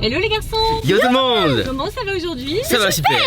Hello les garçons. Yo tout le monde. Comment ça va aujourd'hui? Ça va super.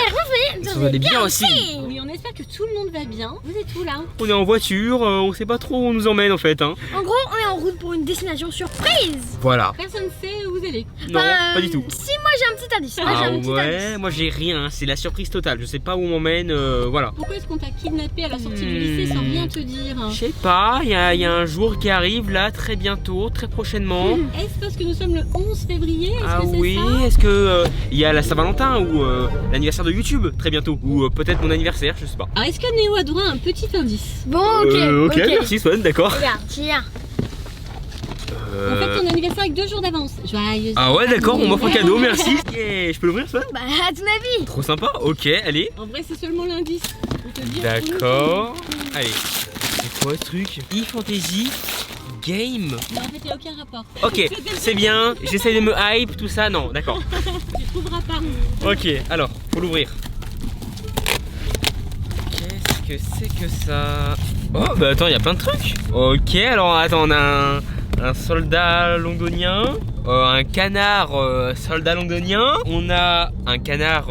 Ça va bien aussi. Oui, on espère que tout le monde va bien. Vous êtes où là? On est en voiture, on sait pas trop où on nous emmène en fait hein. En gros, on est en route pour une destination surprise. Voilà. Personne ne sait où vous allez. Non, pas du tout. Si, moi j'ai un petit indice. Moi j'ai rien, c'est la surprise totale. Je sais pas où on m'emmène, voilà. Pourquoi est-ce qu'on t'a kidnappé à la sortie du lycée sans rien te dire? Je sais pas, il y a un jour qui arrive là très bientôt, très prochainement. Est-ce parce que nous sommes le 11 février? Ah que c'est oui, ça? est-ce que il y a la Saint-Valentin ou l'anniversaire de YouTube très bientôt ou peut-être mon anniversaire, je sais pas. Alors est-ce que Néo a droit à un petit indice? Bon, ok. Merci Swan, d'accord. Regarde, tiens. On fête ton anniversaire avec 2 jours d'avance. Joyeux. Ah ouais d'accord, on m'offre un cadeau, merci. Yeah, je peux l'ouvrir Swan? Bah, à ton avis. Trop sympa, ok, allez. En vrai c'est seulement l'indice. Pour te dire D'accord. Allez. C'est quoi ce truc? eFantasy Game. Non, en fait, il n'y a aucun rapport. Ok, c'est bien. J'essaie de me hype, tout ça. Non, d'accord. Tu trouveras pas. Ok, alors, faut l'ouvrir. Qu'est-ce que c'est que ça? Oh, bah attends, il y a plein de trucs. Ok, alors attends, on a un soldat londonien, un canard soldat londonien, on a un canard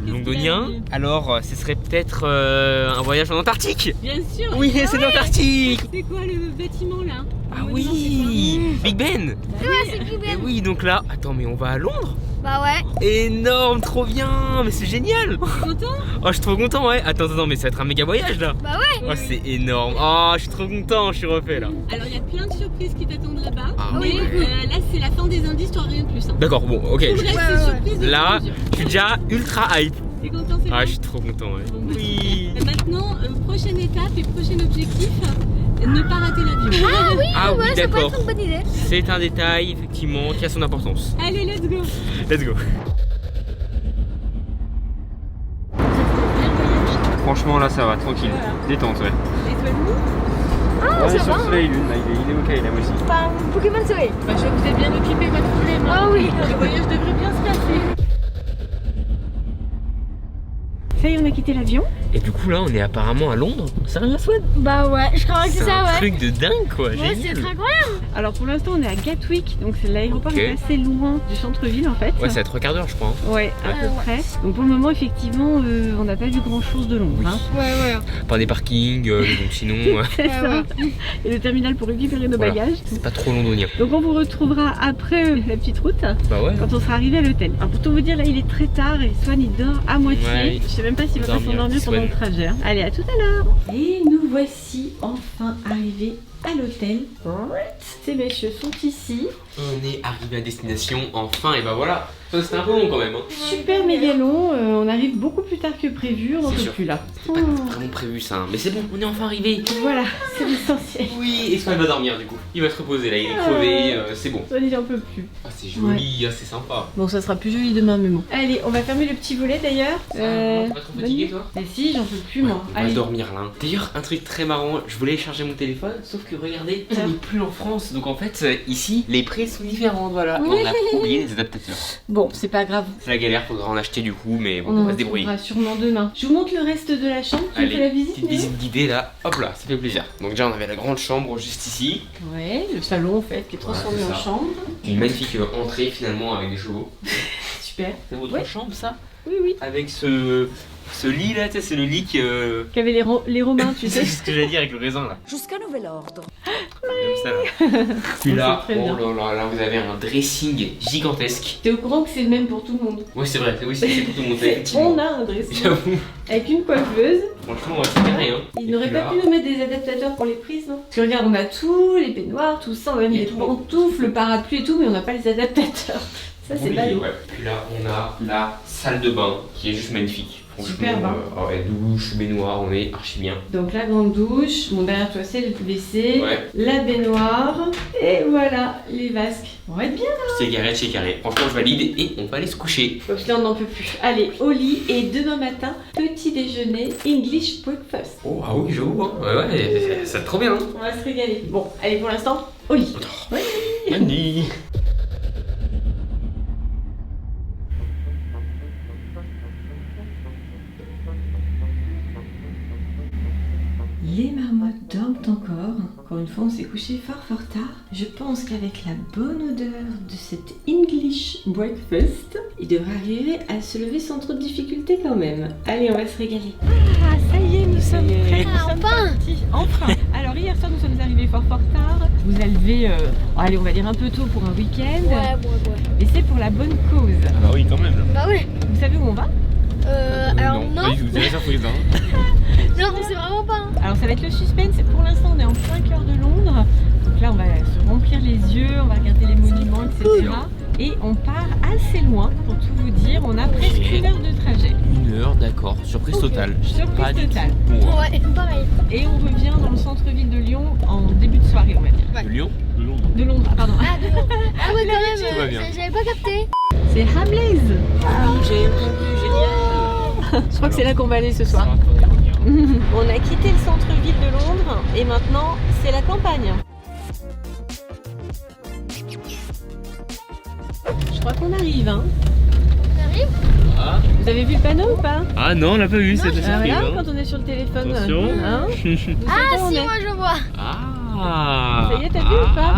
londonien. Alors, ce serait peut-être un voyage en Antarctique. Bien sûr. Oui, c'est l'Antarctique. C'est quoi le bâtiment là? Ah oui, Big Ben. Ouais, c'est Big Et Ben. oui, donc là, attends, mais on va à Londres? Bah ouais. Énorme, trop bien, mais c'est génial. T'es content? Oh, je suis trop content, ouais. Attends, mais ça va être un méga voyage là. Bah ouais. Oh, c'est énorme. Oh, je suis trop content, je suis refait là. Alors il y a plein de surprises qui t'attendent là-bas. Ah mais ouais. là c'est la fin des indices, t'auras rien de plus. Hein. D'accord, bon, ok. Tout le reste, c'est surprise de Là, fur et à mesure. je suis déjà ultra hype. T'es content, c'est Ah, vrai? je suis trop content, ouais. Bon, bah, Oui. super. Et maintenant, prochaine étape et prochain objectif, ne pas rater l'avion. Ah oui, Ah oui, ouais, ça peut d'accord. être une bonne idée. C'est un détail, effectivement, qui a son importance. Allez, let's go. Let's go. Franchement, là, ça va, tranquille. Détente, ouais. Et toi, nous? Ah, ça va. Soleil Lune, là, il est ok, là aussi. Bah, Pokémon Soleil. Bah, je vois que vous êtes bien occupés, pas de problème. Ah oui. Le voyage devrait bien se passer. Ça y est, on a quitté l'avion. Et du coup, là, on est apparemment à Londres. Sérieux, Swan? Bah ouais, je crois que c'est ça, un ouais. truc de dingue, quoi. Ouais, c'est Génial. très incroyable. Alors pour l'instant, on est à Gatwick, donc c'est l'aéroport Ok. est assez loin du centre-ville en fait. Ouais, c'est à 3 quarts d'heure, je crois. hein. Ouais, à peu près. Donc pour le moment, effectivement, on n'a pas vu grand-chose de Londres. Oui. Hein. Ouais. Pas des parkings, donc sinon, C'est ça. ouais. Et le terminal pour récupérer nos Voilà. bagages. c'est pas trop londonien. Donc on vous retrouvera après la petite route, Bah ouais. quand on sera arrivé à l'hôtel. Alors pour tout vous dire, là il est très tard et Swan il dort à moitié. Ouais. Je sais même pas s'il va pas Dormir, s'endormir pendant Swan. le trajet. Hein. Allez, à tout à l'heure. Et nous voici enfin arrivés à l'hôtel. Ces messieurs sont ici. On est arrivé à destination, enfin, et bah voilà. C'était un peu long quand même. Hein. Super méga long, on arrive beaucoup plus tard que prévu, on n'en C'est peut sûr. plus là. C'était pas vraiment prévu ça, hein. Mais c'est bon, on est enfin arrivé. Voilà, c'est l'essentiel. Oui, et Swan va dormir du coup. Il va se reposer là, il est crevé, c'est bon. Swan il en peut plus. Ah, c'est joli, ah, c'est sympa. Bon, ça sera plus joli demain, mais bon. Allez, on va fermer le petit volet d'ailleurs. T'es pas trop fatigué toi? Mais si, j'en peux plus moi. On va Allez. dormir là. D'ailleurs, un truc très marrant, je voulais charger mon téléphone, sauf que regardez, on n'est plus en France. Donc en fait, ici, les prix sont différents, voilà. Et on a oublié les adaptateurs. Bon, c'est pas grave. C'est la galère, faudra en acheter du coup, mais bon, On on en va se débrouiller. retrouvera sûrement demain. Je vous montre le reste de la chambre. Tu me fais la visite, petite Néo? visite guidée là, hop là, ça fait plaisir. Donc déjà on avait la grande chambre juste ici. Ouais, le salon en fait qui est transformé Ouais, c'est en ça. chambre. Une magnifique entrée finalement avec des chevaux. Super. C'est votre Ouais. chambre ça? Oui, oui. Avec ce lit là, tu sais, c'est le lit que... Qu'avaient les Romains, tu sais. C'est ce que j'allais dire avec le raisin là. Jusqu'à nouvel ordre. Comme ça là. Puis là, C'est très bien. oh là là, là vous avez un dressing gigantesque. T'es au courant que c'est le même pour tout le monde. Ouais c'est vrai, oui c'est pour tout le monde, effectivement. On a un dressing J'avoue, avec une coiffeuse. franchement c'est carré hein. Ils Et n'auraient puis pas là- pu nous mettre des adaptateurs pour les prises, non? Parce que regarde, on a tout, les peignoirs, tout ça, on a même Il y a des tout. pantoufles, le parapluie et tout, mais on n'a pas les adaptateurs. Ça, c'est Oui, ballot. ouais. Puis là, on a la salle de bain qui est juste magnifique. Franchement, Super bain. Ouais, douche, baignoire, on est archi bien. Donc la grande douche, bon derrière toi c'est le WC, Ouais. la baignoire, et voilà les vasques. On va être bien. C'est carré. Franchement, je valide et on va aller se coucher. Parce que là on n'en peut plus. Allez, au lit, et demain matin, petit déjeuner, English breakfast. Oh, ah oui, j'avoue. Hein. Ouais, ça trop bien. Hein. On va se régaler. Bon, allez pour l'instant, au lit. Andy. Les marmottes dorment encore. Encore une fois, on s'est couché fort tard. Je pense qu'avec la bonne odeur de cet English breakfast, il devrait arriver à se lever sans trop de difficultés quand même. Allez, on va se régaler. Ah, ça y est, nous sommes prêts. Nous sommes partis. Enfin. Alors, hier soir, nous sommes arrivés fort tard. Vous avez levé, allez, on va dire un peu tôt pour un week-end. Ouais. Et c'est pour la bonne cause. Ah bah oui, quand même. Bah ouais. Vous savez où on va? Alors non. Oui, vous avez surprise, hein. Non, on sait vraiment pas. Alors ça va être le suspense, pour l'instant on est en plein cœur de Londres. Donc là on va se remplir les yeux, on va regarder les monuments, etc. Et on part assez loin, pour tout vous dire, on a presque 1 heure de trajet. 1 heure, d'accord. Surprise totale. Surprise totale. Ouais, pareil. Et on revient dans le centre-ville de Lyon en début de soirée, on va dire. De Lyon? De Londres. De Londres, ah, pardon. Ah, de bon. Ah ouais, quand Tout va même, bien. j'avais pas capté. C'est Hamleys. J'ai entendu, génial. Je crois que c'est là qu'on va aller ce soir. On a quitté le centre-ville de Londres et maintenant c'est la campagne. Je crois qu'on arrive, hein. On arrive? Ah. Vous avez vu le panneau ou pas? Ah non, on l'a pas vu, cette Ah, surprise. voilà, hein. quand on est sur le téléphone. Attention. Hein. Vous savez Ah où on si, est. moi je vois. Ah. Ça y est, t'as vu ou pas?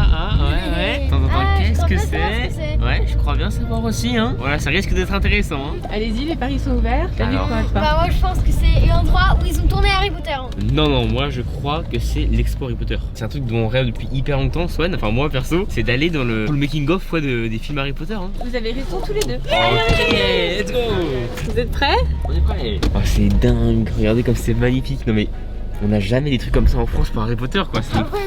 Ouais. Attends, Ah, je qu'est-ce crois que pas savoir ce que c'est? c'est. Ouais, je crois bien savoir aussi, hein. Voilà, ça risque d'être intéressant, hein. Allez-y, les paris sont ouverts. T'as vu Alors. quoi, toi? Bah moi je pense que c'est l'endroit où ils ont tourné Harry Potter. Non, moi je crois que c'est l'Expo Harry Potter. C'est un truc dont on rêve depuis hyper longtemps, Swan. Enfin, moi perso, c'est d'aller dans le making-of des films Harry Potter, hein. Vous avez raison tous les deux. Ok, let's go. Vous êtes prêts? On est prêts. Oh, c'est dingue, regardez comme c'est magnifique. Non mais, on n'a jamais des trucs comme ça en France pour Harry Potter, quoi. C'est fou.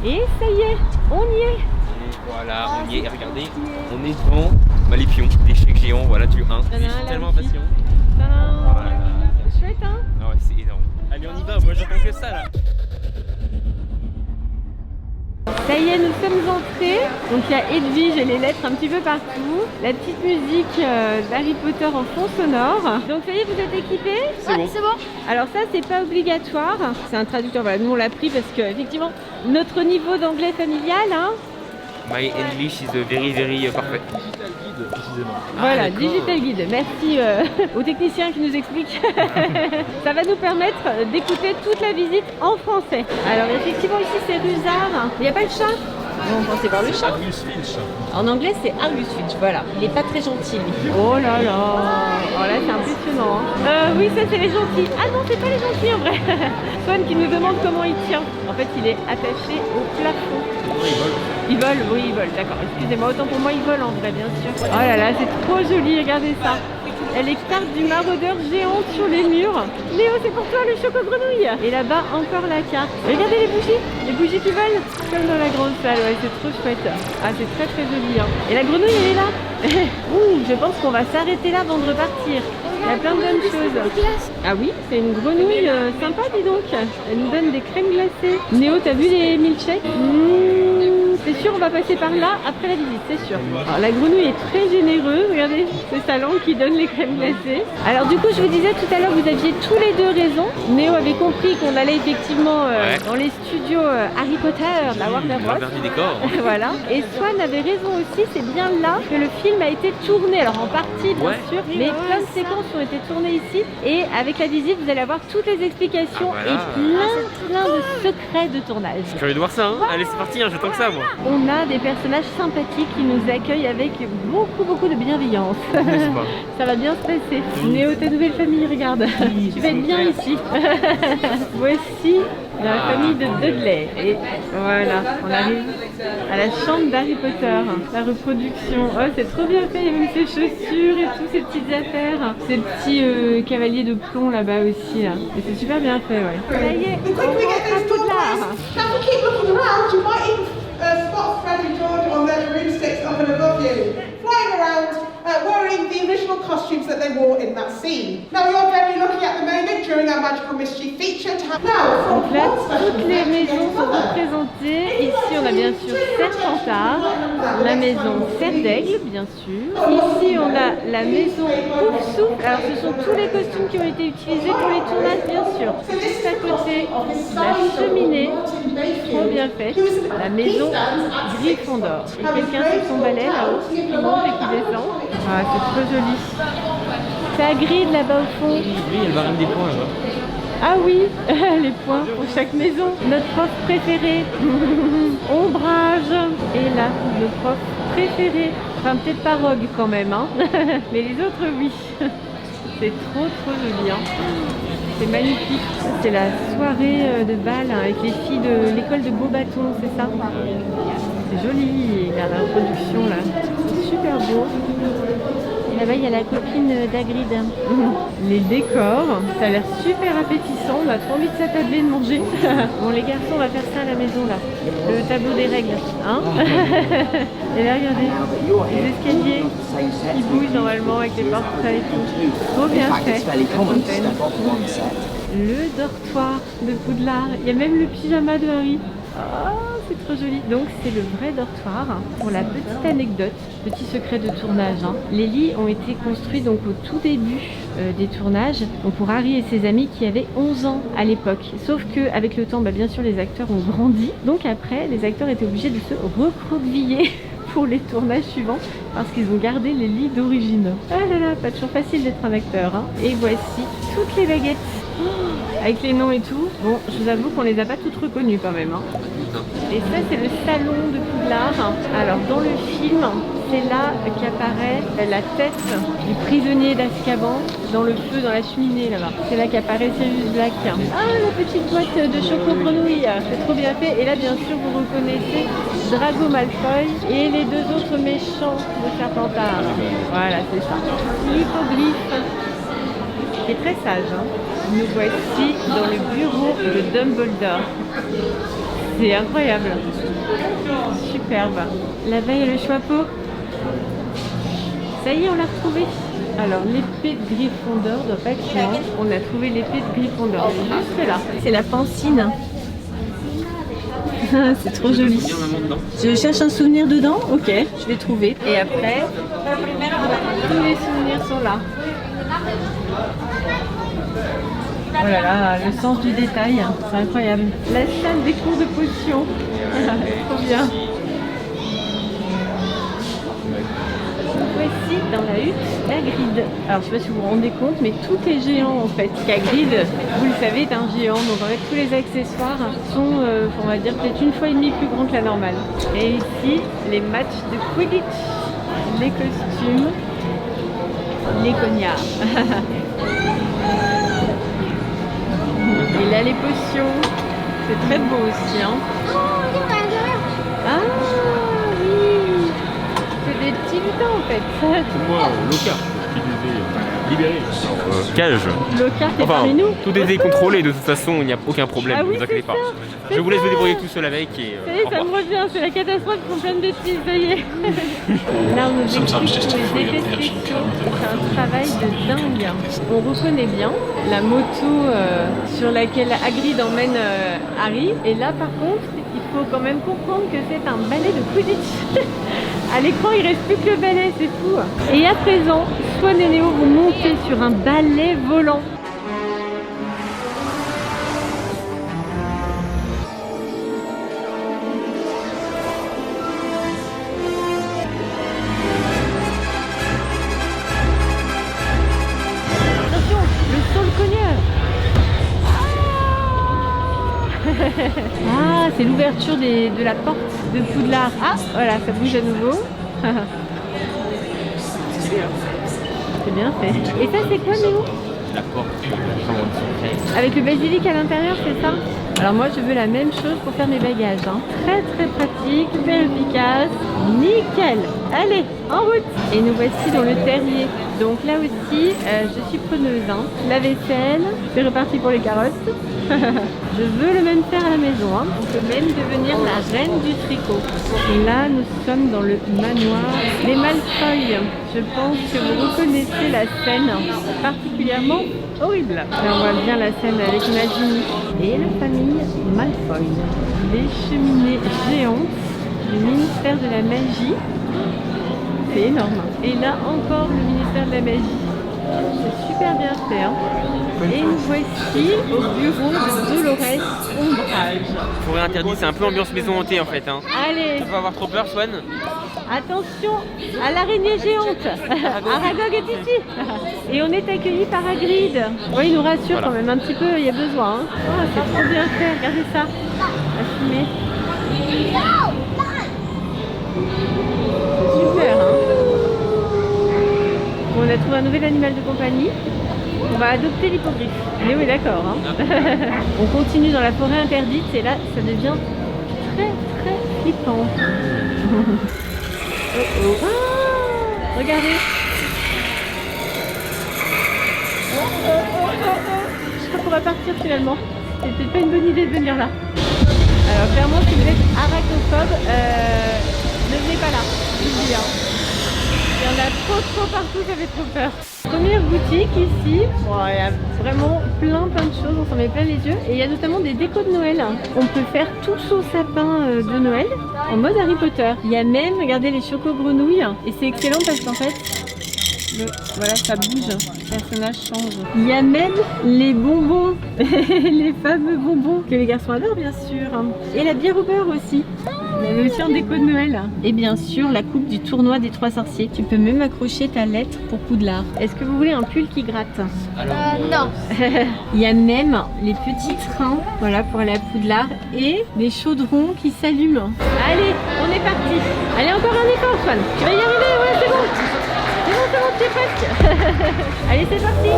Et ça y est, on y est. Et voilà, on y est. Et regardez, on est devant les pions, l'échec géant, voilà, du 1. Tadam, Je suis la tellement petite. impatient. Tadam. Voilà. Chouette, hein? Ah ouais, c'est énorme. Allez, on y va, moi j'attends que ça là. Ça y est, nous sommes entrés. Donc il y a Edwige et les lettres un petit peu partout. La petite musique d'Harry Potter en fond sonore. Donc ça y est, vous êtes équipés? C'est bon. C'est bon. Alors ça, c'est pas obligatoire. C'est un traducteur. Voilà, nous on l'a pris parce que effectivement, notre niveau d'anglais familial, hein. My English is very parfait. Voilà, d'accord. Digital Guide. Merci aux techniciens qui nous expliquent. Ça va nous permettre d'écouter toute la visite en français. Alors effectivement ici c'est Rusard. Il n'y a pas le chat? Non, on pensait voir le chat. En anglais c'est Argus Filch, voilà. Il est pas très gentil lui. Oh là là. Oh là c'est impressionnant. Hein. Oui, ça c'est les gentils. Ah non, c'est pas les gentils en vrai. Swan qui nous demande comment il tient. En fait il est attaché au plafond. Il vole, oui, il vole, d'accord. Excusez-moi, autant pour moi, il vole en vrai, bien sûr. Oh là là, c'est trop joli, regardez ça. Elle est carte du maraudeur géante sur les murs. Léo, c'est pour toi le choco-grenouille. Et là-bas, encore la carte. Regardez les bougies qui volent. Comme dans la grande salle, ouais, c'est trop chouette. Ah, c'est très très joli. Hein. Et la grenouille, elle est là. Ouh, je pense qu'on va s'arrêter là avant de repartir. Il y a plein de bonnes choses. Ah oui, c'est une grenouille sympa, dis donc. Elle nous donne des crèmes glacées. Néo, t'as vu les milkshakes? C'est sûr, on va passer par là après la visite, c'est sûr. Alors, la grenouille est très généreuse. Regardez, c'est sa langue qui donne les crèmes glacées. Alors du coup, je vous disais tout à l'heure, vous aviez tous les deux raison. Néo avait compris qu'on allait effectivement dans les studios Harry Potter de la Warner Bros. L'envers du décor. Voilà. Et Swan avait raison aussi, c'est bien là que le film a été tourné. Alors en partie, bien sûr, mais plein de séquences ont été tournées ici. Et avec la visite, vous allez avoir toutes les explications et plein de secrets de tournage. Je suis curieux de voir ça, hein. Allez, c'est parti, hein, j'attends que ça, moi. On a des personnages sympathiques qui nous accueillent avec beaucoup de bienveillance. N'est-ce pas? Ça va bien se passer. Néo, ta nouvelle famille, regarde. Tu vas être bien ici. Voici la famille de Dudley. Et voilà, on arrive à la chambre d'Harry Potter. La reproduction. Oh, c'est trop bien fait. Il y a même ses chaussures et toutes ces petites affaires. Ces petits cavaliers de plomb là-bas aussi. Là. Et c'est super bien fait, ouais. Ça y est, on rentre à Poudlard. Now, if you keep looking around, you might even spot Fred and George on their broomsticks up and above you, flying around, wearing the original costumes that they wore in that scene. Now, you're very lucky at the moment during our Magical Mystery feature to have... Now, Donc là, toutes les maisons sont représentées. Ici, on a bien sûr Serpentard, la maison Serre d'Aigle, bien sûr. Ici, on a la maison Poufsouffle. Alors, ce sont tous les costumes qui ont été utilisés pour les tournages, bien sûr. Juste à côté, la cheminée, trop bien faite. La maison Gryffondor. Et quelqu'un sur son balai là-haut, qui monte et qui descend. Ah, c'est trop joli. Ça grille là-bas au fond. Oui, elle va ramener des points là-bas. Ah oui, les points pour chaque maison. Notre prof préféré, Ombrage. Et là, le prof préféré. Enfin, peut-être pas Rogue quand même, hein. Mais les autres, oui. C'est trop joli, hein. C'est magnifique. C'est la soirée de bal avec les filles de l'école de Beaubaton, c'est ça? C'est joli. Regarde la reproduction là. C'est super beau. Et là-bas, il y a la copine d'Hagrid. Les décors, ça a l'air super appétissant. On a trop envie de s'attabler, de manger. Bon, les garçons, on va faire ça à la maison là. Le tableau des règles, hein. Et là, regardez, les escaliers qui bougent normalement avec les portraits et tout. Trop bien fait. Le dortoir de Poudlard. Il y a même le pyjama de Harry. Ah, c'est trop joli. Donc c'est le vrai dortoir. Pour la petite anecdote, petit secret de tournage, hein. Les lits ont été construits donc au tout début des tournages, donc pour Harry et ses amis qui avaient 11 ans à l'époque. Sauf que avec le temps, bien sûr, les acteurs ont grandi. Donc après, les acteurs étaient obligés de se recroqueviller pour les tournages suivants parce qu'ils ont gardé les lits d'origine. Ah là là, pas toujours facile d'être un acteur, hein. Et voici toutes les baguettes. Avec les noms et tout. Bon, je vous avoue qu'on les a pas toutes reconnues quand même, hein. Et ça, c'est le salon de Poudlard. Alors, dans le film, c'est là qu'apparaît la tête du prisonnier d'Azkaban dans le feu, dans la cheminée là-bas. C'est là qu'apparaît Sirius Black. Ah, la petite boîte de choco grenouille. C'est trop bien fait. Et là, bien sûr, vous reconnaissez Drago Malfoy et les deux autres méchants de Serpentard. Voilà, c'est ça. L'hippogriffe, qui est très sage, hein. Nous voici dans le bureau de Dumbledore. C'est incroyable. Superbe. Là-bas, il y a le Choixpeau. Ça y est, on l'a retrouvé. Alors, l'épée de Gryffondor doit pas être loin. On a trouvé l'épée de Gryffondor. Juste là. C'est la pancine. C'est trop joli. Je cherche un souvenir dedans. Ok, je l'ai trouvé. Et après, tous les souvenirs sont là. Oh là là, le sens du détail, c'est incroyable. La salle des cours de potions, trop bien. Voici dans la hutte d'Hagrid. Alors je sais pas si vous vous rendez compte, mais tout est géant en fait. Hagrid, vous le savez, est un géant, donc en fait tous les accessoires sont, on va dire, peut-être une fois et demie plus grands que la normale. Et ici, les matchs de Quidditch, les costumes, les cognards. Et là, les potions, c'est très beau aussi, hein. Oh, regarde à l'intérieur. Ah oui, c'est des petits lutins en fait. C'est moi, Lockhart, qui les ai libérés. Cage. Lockhart est Enfin, parmi nous. tout est décontrôlé, de toute façon, il n'y a aucun problème, Ah ne oui, vous inquiétez c'est pas. ça, Je vous laisse ça. vous débrouiller tout seul avec et Ça y est, au ça revoir. me revient, c'est la catastrophe, ils font plein de bêtises, ça y est. Là, on nous explique pour les effets spéciaux, c'est un travail de dingue. On reconnaît bien la moto sur laquelle Hagrid emmène Harry. Et là, par contre, il faut quand même comprendre que c'est un balai de Quidditch. À l'écran, il reste plus que le balai, c'est fou. Et à présent, Swan et Léo vont monter sur un balai volant. Attention, le saule-cogneur. Ah, c'est l'ouverture de la porte de Poudlard. Ah, voilà, ça bouge à nouveau. C'est bien fait. Et ça, c'est quoi, Léo? La porte de la chambre de secret. Avec le basilic à l'intérieur, c'est ça? Alors moi, je veux la même chose pour faire mes bagages, hein. Très très pratique, super efficace, nickel. Allez, en route. Et nous voici dans le terrier. Donc là aussi, je suis preneuse, hein. La vaisselle, c'est reparti pour les carottes. Je veux le même faire à la maison, hein. On peut même devenir la reine du tricot. Et là, nous sommes dans le manoir des Malfoy. Je pense que vous reconnaissez la scène particulièrement horrible. Là, on voit bien la scène avec Nagini et la famille Malfoy. Les cheminées géantes du ministère de la magie. C'est énorme. Et là encore le ministère de la magie. C'est super bien fait, hein. Et nous voici au bureau de Dolores Ombrage. Forêt interdite, c'est un peu ambiance maison hantée en fait, hein. Allez, Tu vas avoir trop peur, Swan? Attention à l'araignée géante. Aragog est ici. Et on est accueillis par Hagrid. Oui, il nous rassure quand même un petit peu, il y a besoin. Hein. Oh, c'est trop bien fait, regardez ça. Assumé. Super, hein. Bon, on a trouvé un nouvel animal de compagnie. On va adopter l'hippogriffe. Mais oui, d'accord. Hein. On continue dans la forêt interdite et là, ça devient très très flippant. Ah, regardez. Je crois qu'on va partir finalement. C'est peut-être pas une bonne idée de venir là. Alors clairement, si vous êtes arachnophobe, ne venez pas là. Je vous le dis, hein. Il y en a trop partout, ça fait trop peur. Première boutique ici, bon, il y a vraiment plein de choses, on s'en met plein les yeux. Et il y a notamment des décos de Noël. On peut faire tout son sapin de Noël en mode Harry Potter. Il y a même, regardez, les choco-grenouilles. Et c'est excellent parce qu'en fait, voilà, ça bouge, le personnage change. Il y a même les bonbons, les fameux bonbons que les garçons adorent bien sûr. Et la bière au beurre aussi. Il y avait aussi un déco de Noël. Et bien sûr, la coupe du tournoi des 3 sorciers. Tu peux même accrocher ta lettre pour Poudlard. Est-ce que vous voulez un pull qui gratte? Non. Il y a même les petits trains, voilà, pour aller à Poudlard. Et des chaudrons qui s'allument. Allez, on est parti. Allez, encore un effort, Swan. Tu vas y arriver, ouais, c'est bon. C'est bon, t'es presque. Allez, c'est parti.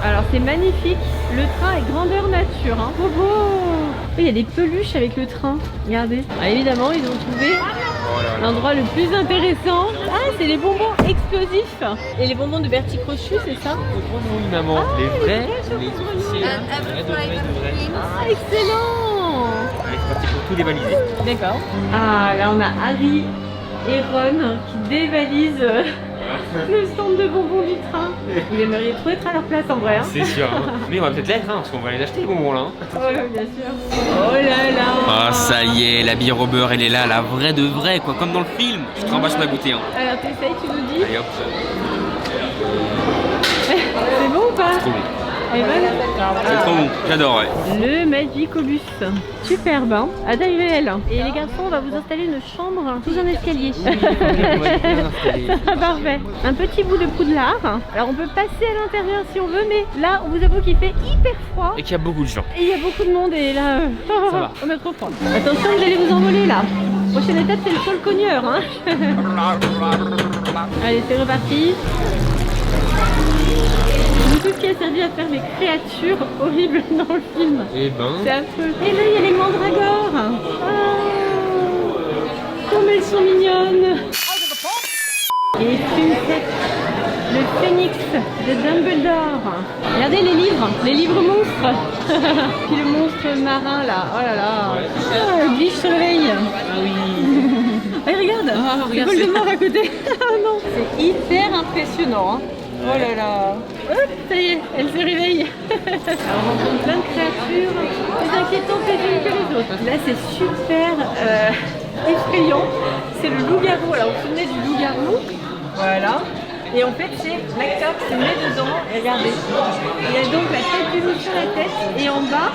Alors c'est magnifique, le train est grandeur nature, hein. Oh, oh. Il y a des peluches avec le train, regardez. Ah, évidemment, ils ont trouvé l'endroit le plus intéressant. Ah, c'est les bonbons explosifs. Et les bonbons de Bertie Crochu, c'est ça? Oui, maman, les vrais, les officiels. Ah, excellent. Allez, c'est parti pour tout dévaliser. D'accord. Ah, là on a Harry et Ron qui dévalisent le stand de bonbons du train. Vous aimeriez trop être à leur place en vrai, hein? C'est sûr. Hein. Mais on va peut-être l'être, hein, parce qu'on va aller acheter les bonbons là. Oh là, bien sûr. Oh là là. Ah, ça y est, la bière au beurre, elle est là, la vraie de vraie, quoi, comme dans le film. Je te remballe ma goûter. Hein. Alors t'essayes, tu nous dis. Allez hop. C'est bon ou pas? Trop bon. Et voilà. C'est trop bon, j'adore, ouais. Le Magicobus, superbe, hein, à taille réelle. Et les garçons, on va vous installer une chambre sous un escalier. Parfait. Un petit bout de Poudlard. Alors on peut passer à l'intérieur si on veut, mais là on vous avoue qu'il fait hyper froid. Et qu'il y a beaucoup de gens. Et il y a beaucoup de monde et là, ça va. on a trop froid. Attention, vous allez vous envoler là. Prochaine étape, c'est le sol cogneur. Hein. Allez, c'est reparti. Tout ce qui a servi à faire des créatures horribles dans le film. Et ben. C'est affreux. Et là, il y a les mandragores. Ah, comme elles sont mignonnes. Et le phénix de Dumbledore. Regardez les livres monstres. Puis le monstre marin là. Oh là là. Ah, Biche se réveille. Ah oui. Et regarde, regarde, Voldemort à côté. Ah non, c'est hyper impressionnant. Hein. Oh là là. Hop, ça y est, elle se réveille. Alors on rencontre plein de créatures plus inquiétantes les unes que les autres. Là c'est super effrayant. C'est le loup-garou. Alors vous vous souvenez du loup-garou? Voilà. Et en fait c'est l'acteur qui se met dedans. Et regardez. Il a donc la tête du loup sur la tête. Et en bas,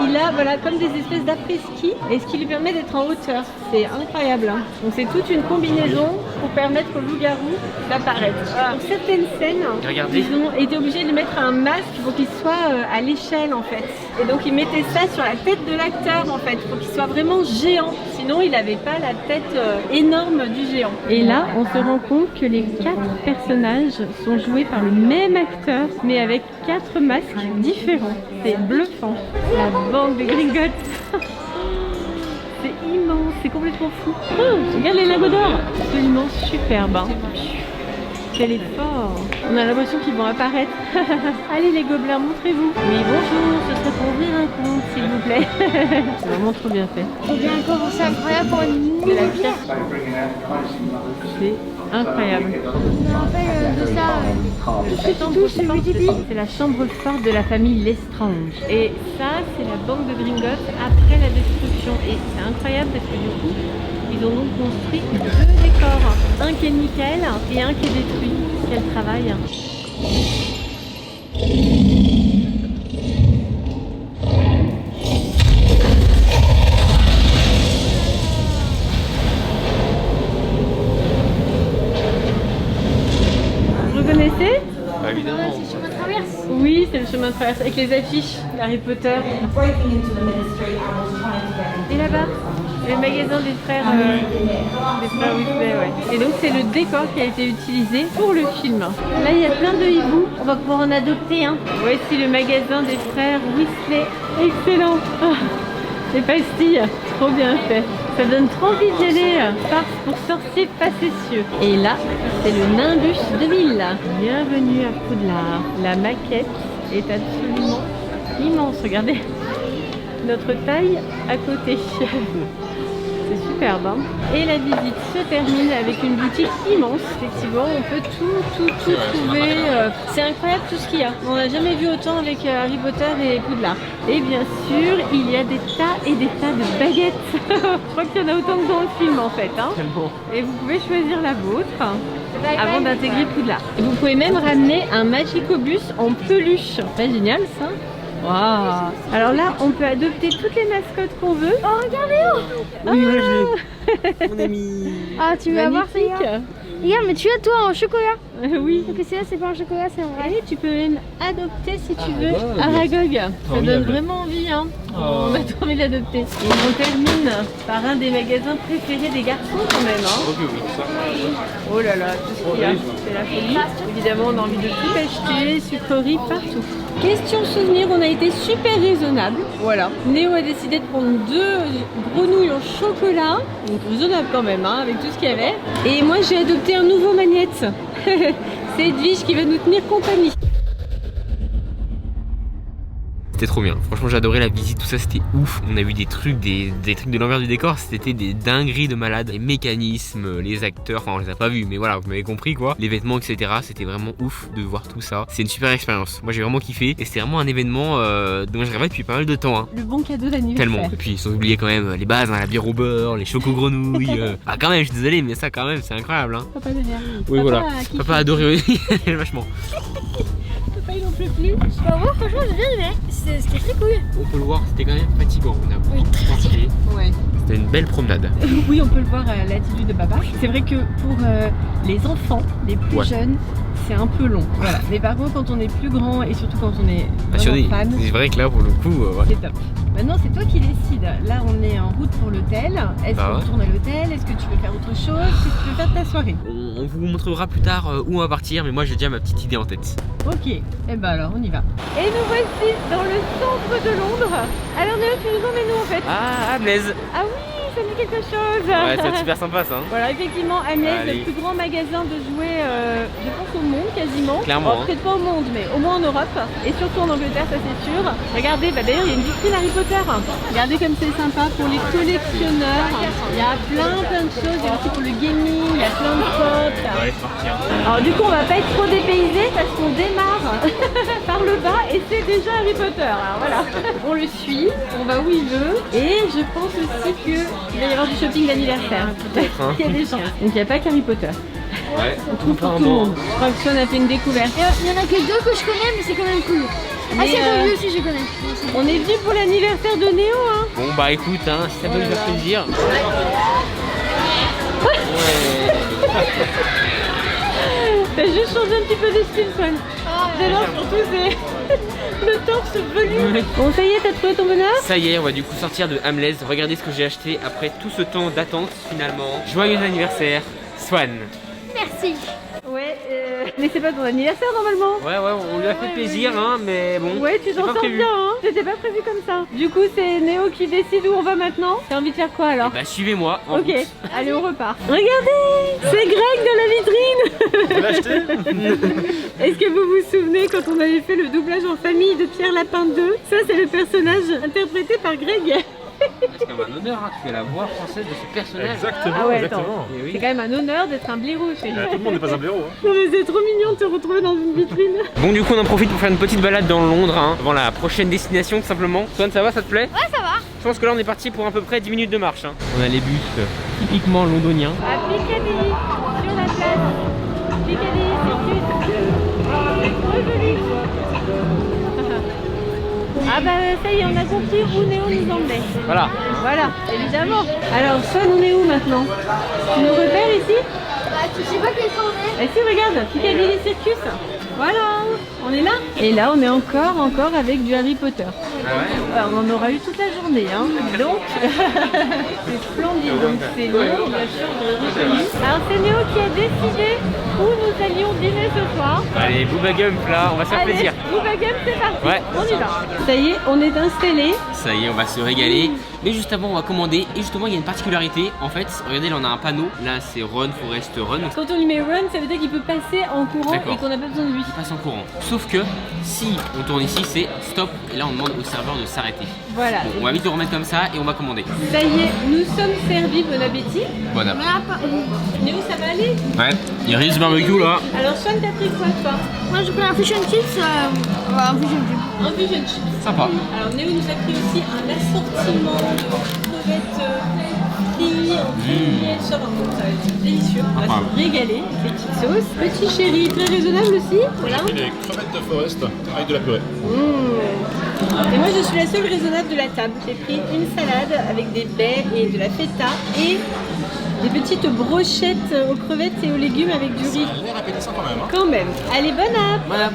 il a voilà, comme des espèces d'après-ski. Et ce qui lui permet d'être en hauteur. C'est incroyable. Hein. Donc c'est toute une combinaison pour permettre au loup-garou d'apparaître. Voilà. Pour certaines scènes, Regardez. ils ont été obligés de mettre un masque pour qu'il soit à l'échelle en fait. Et donc ils mettaient ça sur la tête de l'acteur en fait, pour qu'il soit vraiment géant. Sinon il n'avait pas la tête énorme du géant. Et là on se rend compte que les 4 personnages sont joués par le même acteur, mais avec 4 masques différents. C'est bluffant. La bande de Gringotts. C'est immense, c'est complètement fou. Oh, regarde les lingots d'or. Absolument superbe. Hein. Quel effort. On a l'impression qu'ils vont apparaître. Allez les gobelins, montrez-vous. Oui, bonjour, ce serait pour ouvrir un compte, s'il vous plaît. C'est vraiment trop bien fait. Faut bien commencer incroyable pour une C'est la pierre. C'est incroyable. Je me rappelle de ça. C'est la chambre forte de la famille Lestrange. Et ça, c'est la banque de Gringotts après la destruction. Et c'est incroyable parce que du coup, ils ont donc construit 2 décors. Un qui est nickel et un qui est détruit. Quel travail! chemin de traverse avec les affiches d'Harry Potter. Et là-bas, le magasin des frères Weasley, ouais. Et donc c'est le décor qui a été utilisé pour le film. Là il y a plein de hiboux, on va pouvoir en adopter un. Voici le magasin des frères Weasley. Excellent. Les pastilles, trop bien fait. Ça donne trop envie d'y aller. Farce pour sorciers facétieux. Et là, c'est le Nimbus 2000. Bienvenue à Poudlard. La maquette est absolument immense. Regardez notre taille à côté. C'est superbe, hein. Et la visite se termine avec une boutique immense. Effectivement, on peut tout trouver. C'est incroyable tout ce qu'il y a. On n'a jamais vu autant avec Harry Potter et Poudlard. Et bien sûr, il y a des tas et des tas de baguettes. Je crois qu'il y en a autant que dans le film en fait, hein. Et vous pouvez choisir la vôtre avant d'intégrer Poudlard. Et vous pouvez même ramener un Magicobus en peluche. Pas génial ça? Waouh! Alors là, on peut adopter toutes les mascottes qu'on veut. Oh, regardez! Oui, moi je l'ai. Mon ami. Ah, tu vas voir, magnifique! Regarde, mais tu as toi en chocolat. Oui. Donc c'est là, c'est pas en chocolat, c'est en vrai. Et tu peux même adopter si tu veux Aragog. Ça donne vraiment envie, hein. On a trop envie de l'adopter. Et on termine par un des magasins préférés des garçons quand même, hein. Oh là là, tout ce qu'il y a, c'est la folie. Évidemment, on a envie de tout acheter, sucreries partout. Question souvenir, on a été super raisonnable. Voilà. Néo a décidé de prendre 2 grenouilles en chocolat. Donc raisonnable quand même, hein, avec tout ce qu'il y avait. Et moi, j'ai adopté un nouveau magnète. C'est Edwige qui va nous tenir compagnie. C'était trop bien, franchement j'ai adoré la visite, tout ça c'était ouf. On a vu des trucs trucs de l'envers du décor, c'était des dingueries de malades. Les mécanismes, les acteurs, enfin on les a pas vus mais voilà, vous m'avez compris quoi. Les vêtements etc, c'était vraiment ouf de voir tout ça. C'est une super expérience, moi j'ai vraiment kiffé. Et c'était vraiment un événement dont je rêvais depuis pas mal de temps, hein. Le bon cadeau d'anniversaire. Tellement, et puis ils ont oublié quand même les bases, hein, la bière au beurre, les choco-grenouilles. Ah quand même, je suis désolé mais ça quand même c'est incroyable, hein. Papa derrière. Oui voilà, papa a adoré vachement. Papa il en peut plus. Bah ouais, franchement j'ai bien aimé. C'était très cool. On peut le voir, c'était quand même fatigant, on a Oui, très fatigué. Ouais. C'était une belle promenade. Oui, on peut le voir à l'attitude de papa. C'est vrai que pour les enfants, les plus jeunes, c'est un peu long. Voilà. Mais par contre, quand on est plus grand et surtout quand on est Passionné. fan, C'est vrai que là, pour le coup, ouais. c'est top. Maintenant, c'est toi qui décides. Là, on est en route pour l'hôtel. Est-ce qu'on retourne à l'hôtel? Est-ce que tu veux faire autre chose? Qu'est-ce que tu veux faire de ta soirée? On vous montrera plus tard où on va partir, mais moi j'ai déjà ma petite idée en tête. Ok, et ben alors on y va. Et nous voici dans le centre de Londres. Alors Néo, tu nous emmènes où en fait? Ah, Blaise. Ah oui, ça me dit quelque chose. Ouais, c'est super sympa ça. Hein. Voilà, effectivement, Amlès, Allez. le plus grand magasin de jouets, je pense au monde quasiment. Clairement, Oh, peut-être pas au monde, mais au moins en Europe. Et surtout en Angleterre, ça c'est sûr. Regardez, bah, d'ailleurs, il y a une vitrine Harry Potter. Regardez comme c'est sympa pour les collectionneurs. Il y a plein de choses. Il y a aussi pour le gaming, il y a plein de potes. Ouais, c'est parti. Hein. Alors du coup, on va pas être trop dépaysé parce qu'on démarre par le bas et c'est déjà Harry Potter. Alors voilà, on le suit, on va où il veut. Et je pense aussi qu'il va y avoir du shopping d'anniversaire. Hein. Il y a des chances. Donc il n'y a pas qu'Harry Potter. Ouais, On trouve pour tout le monde. Je crois que Sean a fait une découverte. Il y en a que 2 que je connais, mais c'est quand même cool. Mais, Ah, c'est pas lui aussi, je connais. On est venu pour l'anniversaire de Néo, hein. Bon bah écoute, hein, si ça peut nous faire plaisir. T'as juste changé un petit peu de style, Swan. J'adore surtout c'est le torse velu. Bon, ça y est, t'as trouvé ton bonheur? Ça y est, on va du coup sortir de Amlez. Regardez ce que j'ai acheté après tout ce temps d'attente finalement. Joyeux anniversaire, Swan. Merci. Ouais, mais c'est pas ton anniversaire normalement. Ouais, on lui a fait plaisir, hein, mais bon. Ouais, tu c'est t'en pas sors prévu. bien, hein. C'était pas prévu comme ça. Du coup, c'est Néo qui décide où on va maintenant. T'as envie de faire quoi alors? Bah suivez-moi. En Ok, route. allez, on repart. Regardez, c'est Greg de la vitrine. Est-ce que vous vous souvenez quand on avait fait le doublage en famille de Pierre Lapin 2? Ça, c'est le personnage interprété par Greg. C'est comme un honneur, hein, tu fais la voix française de ce personnage. Exactement, Ah ouais, exactement. attends. Et oui. C'est quand même un honneur d'être un blaireau chez nous. Tout le monde n'est pas un blaireau. Hein. Non mais c'est trop mignon de te retrouver dans une vitrine. Bon du coup on en profite pour faire une petite balade dans Londres, hein, avant la prochaine destination tout simplement. Swan, ça va, ça te plaît? Ouais, ça va. Je pense que là on est parti pour à peu près 10 minutes de marche. Hein. On a les bus typiquement londoniens. À Piccadilly, sur la place. Piccadilly, c'est trop joli. Ah bah ça y est, on a compris où Néo nous emmenait. Voilà. Voilà, évidemment. Alors, Sean, on est où maintenant? Tu nous repères ici? Bah, tu sais pas quel temps on est? Eh si, regarde, Piccadilly Circus. Voilà, on est là. Et là, on est encore avec du Harry Potter. Ah ouais. Alors, on en aura eu toute la journée, hein. Donc, c'est splendide. Donc, c'est Léo, bien sûr, de reconnu. Alors, c'est Léo qui a décidé où nous allions dîner ce soir. Allez, Booba Gump là, on va se faire Allez, plaisir. Booba Gump, c'est parti. Ouais. On y va. Ça y est, on est installé. Ça y est, on va se régaler. Mais juste avant, on va commander. Et justement, il y a une particularité. En fait, regardez, là, on a un panneau. Là, c'est Run, Forest, Run. Quand on lui met run, ça veut dire qu'il peut passer en courant D'accord. et qu'on n'a pas besoin de lui. Il passe en courant. Sauf que si on tourne ici, c'est stop. Et là, on demande au serveur de s'arrêter. Voilà. Bon, on va vite le remettre comme ça et on va commander. Ça y est, nous sommes servis. Bon appétit. Bon app. Néo, ça va aller? Ouais, il y a Riz barbecue là. Alors, Swan, t'as pris quoi, toi? Moi, j'ai pris un fish and chips. Un fish and chips. Un fish and chips. Sympa. Alors, Néo nous a pris aussi un assortiment de crevettes frites en grillé. Ça va être délicieux. On va se régaler avec les petites sauces. Petit chéri, très raisonnable aussi. Voilà. J'ai pris des crevettes de Forest avec de la purée. Et moi, je suis la seule raisonnable de la table. J'ai pris une salade avec des baies et de la feta et des petites brochettes aux crevettes et aux légumes avec du riz. Ça a l'air appétissant quand même. Hein. Quand même. Allez, bonne app! Voilà.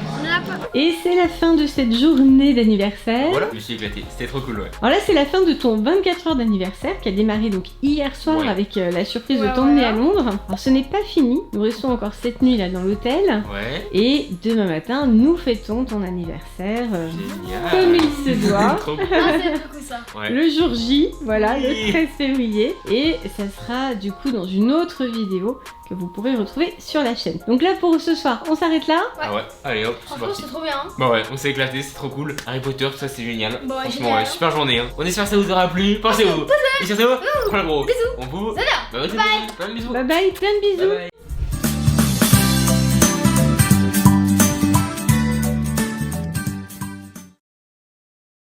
Et c'est la fin de cette journée d'anniversaire. Voilà, je me suis éclaté. C'était trop cool, ouais. Alors là, c'est la fin de ton 24 heures d'anniversaire qui a démarré donc hier soir Ouais. avec la surprise de Ouais, t'emmener voilà. à Londres. Alors ce n'est pas fini. Nous restons encore cette nuit là dans l'hôtel. Ouais. Et demain matin, nous fêtons ton anniversaire Génial. comme il se doit. Trop cool. Ah, c'est trop cool ça. Ouais. Le jour J, voilà, Oui. le 13 février. Et ça sera du coup dans une autre vidéo que vous pourrez retrouver sur la chaîne. Donc là pour ce soir, on s'arrête là. Ah ouais, allez hop, c'est Franchement, parti. c'est trop bien. Hein. Bah ouais, on s'est éclaté, c'est trop cool. Harry Potter, tout ça c'est génial. Bon, Franchement, génial. ouais, super journée. Hein. On espère que ça vous aura plu. Pensez-vous. Et surtout, prenez gros. Bisous. On vous. Salut. Bah ouais, c'est Bye. bon. Plein de bisous. Bye bye, plein de bisous. Bye bye.